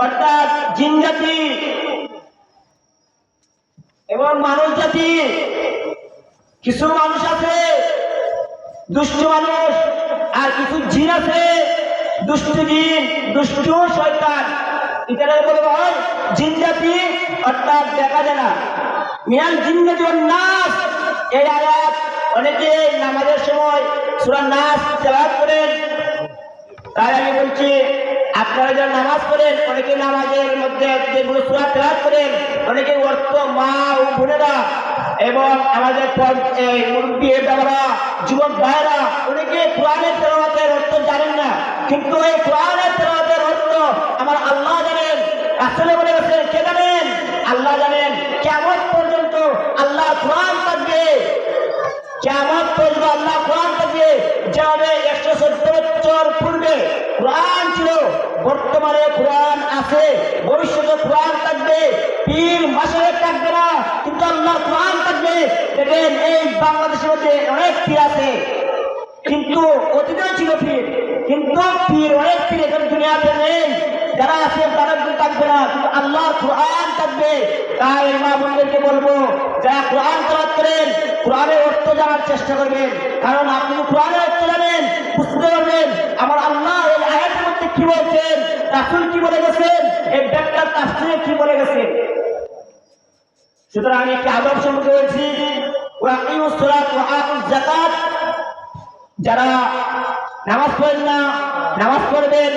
অর্থাৎ জিন জাতি এবং মানুষ জাতি, কিছু মানুষ আছে দুষ্ট মানুষ, আর কিছু জিন আছে দুষ্ট জিন, দুষ্ট শয়তান। এটাকে বলা হয় জিন জাতি, অর্থাৎ দেখা যায় না। মিনাল জিন্নাতি ওয়ান নাস, এই আয়াত অনেকে নামাজের সময় সূরা নাস তেলাওয়াত করেন। তাই আমি বলছি, আপনারা যারা নামাজ পড়েন, অনেকে নামাজের মধ্যে যেগুলো সূরা তেলাওয়াত করেন, অনেকে অর্থ মা ও বোনেরা এবং আমাদের মুরব্বী বাবারা, যুবক ভাইরা, অনেকে কোরআনের তেলাওয়াতের অর্থ জানেন না। কিন্তু এই কোরআনের তেলাওয়াতের অর্থ আমার আল্লাহ জানেন, রাসূল বলে গেছেন। কে জানেন? আল্লাহ জানেন। কিয়ামত পর্যন্ত আল্লাহ কোরআন থাকবে, কিয়ামত পর্যন্ত আল্লাহ কোরআন থাকবে। যেভাবে 114 বছর পূর্বে কোরআন ছিল, বর্তমানে কোরআন আছে, ভবিষ্যতে কোরআন থাকবে। পীর মাসে থাকবে না, কিন্তু আল্লাহ কোরআন থাকবে। দেখেন এই বাংলাদেশের মধ্যে অনেক পীর আছে, কিন্তু অতীতে ছিল পীর, কিন্তু পীর অনেক পীর এখন দুনিয়াতে নেই। যারা আছে তারা কিন্তু থাকবে না, কিন্তু আল্লাহ কোরআন থাকবে। তাই মা বোনদেরকে বলবো, যারা কোরআন তেলাওয়াত করেন, কোরআনের অর্থ জানার চেষ্টা করবেন। কারণ আপনি কোরআনের অর্থ জানেন, বুঝতে পারবেন আমার আল্লাহ এই আয়াতের মধ্যে কি বলছেন, রাসূল কি বলে গেছেন, এই ব্যাখ্যার তাফসীরে কি বলে গেছে। সুতরাং আমি একটি আদব সম্পর্কে বলছি, ওয়াকিমুস সালাত ওয়া আতুজ যাকাত। যারা নামাজ পড়েন না, নামাজ পড়বেন।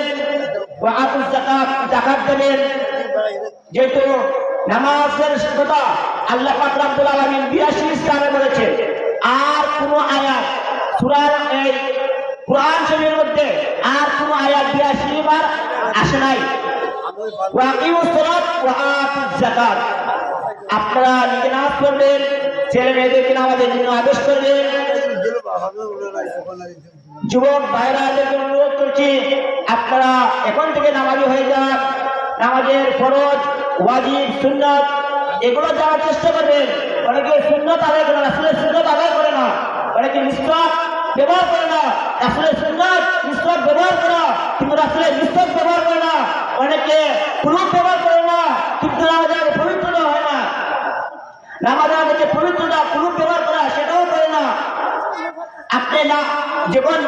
ওয়া আতুজ যাকাত, যাকাত দেবেন। যেহেতু নামাজের কথা আল্লাহ পাক রব্বুল আলামিন 82 স্থানে বলেছেন। আর কোন আয়াত সূরার এই কোরআন শরীফের মধ্যে আর কোন আয়াত 82 বার আসে নাই। ওয়াকিমুস সালাত ওয়া আতুজ যাকাত। আপনারা নিজে নামাজ পড়বেন, ছেলে মেয়েদেরকে নামাজের জন্য আদেশ করবেন। যুবক ভাইরাদেরকে অনুরোধ করছি, আপনারা এখন থেকে নামাজি হয়ে যান। নামাজের ফরজ, ওয়াজিব, সুন্নাত এগুলো জানার চেষ্টা করবেন। অনেকে সুন্নাত আদায় করে না, রাসূলের সুন্নাত আদায় করে না। অনেকে মিসওয়াক ব্যবহার করে না, রাসূলের সুন্নাত মিসওয়াক ব্যবহার করে না, কিন্তু রাসূলের মিসওয়াক ব্যবহার করে না। অনেকে কুলুপ ব্যবহার করে না, কিন্তু নামাজের পবিত্রতা হয় না। নামাজের যে পবিত্রতা, কুলুপ ব্যবহার করা সেটাও করে না। আপনি না যখন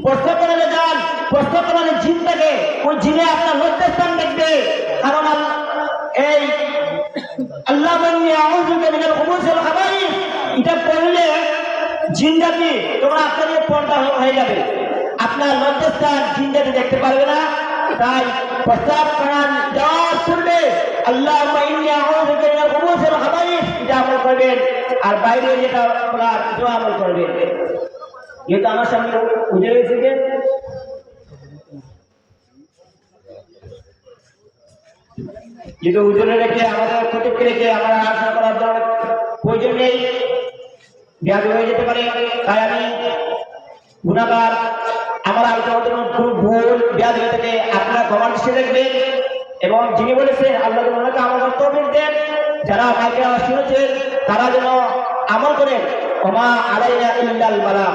প্রশ্ন করে যান, প্রশ্ন করে জিন থাকে, ওই জিনে আপনার লজ্জাস্থান দেখবে। কারণ এই আল্লাহ এটা পড়লে জিন জাতি তোমরা আপনাদের পর্দা হয়ে যাবে, আপনার লজ্জাস্থান জিন জাতি দেখতে পারবে না। তাই প্রস্তাব করান যাওয়ার পূর্বে আল্লাহ এটা আমল করবেন, আর বাইরে যেটা করার দোয়া আমল করবেন। যেহেতু আমার সামনে বুঝে গেছে যে যেহেতু উজনে রেখে আমাদের প্রত্যেককে রেখে আমরা আলোচনা করার জন্য প্রয়োজন নেই, ব্যাধ হয়ে যেতে পারে। তাই আমি গুণাগার, আমার আলোচনার জন্য খুব ভুল ব্যাধ হয়ে থাকে, আপনারা ক্ষমার দৃষ্টি দেখবেন। এবং যিনি বলেছেন আল্লাহ ওনাকে আমল করতে দেন, যারা মাইকে শুনেছেন তারা যেন আমল করেন। ওমা আলাইনা ইল্লাল বালাগ।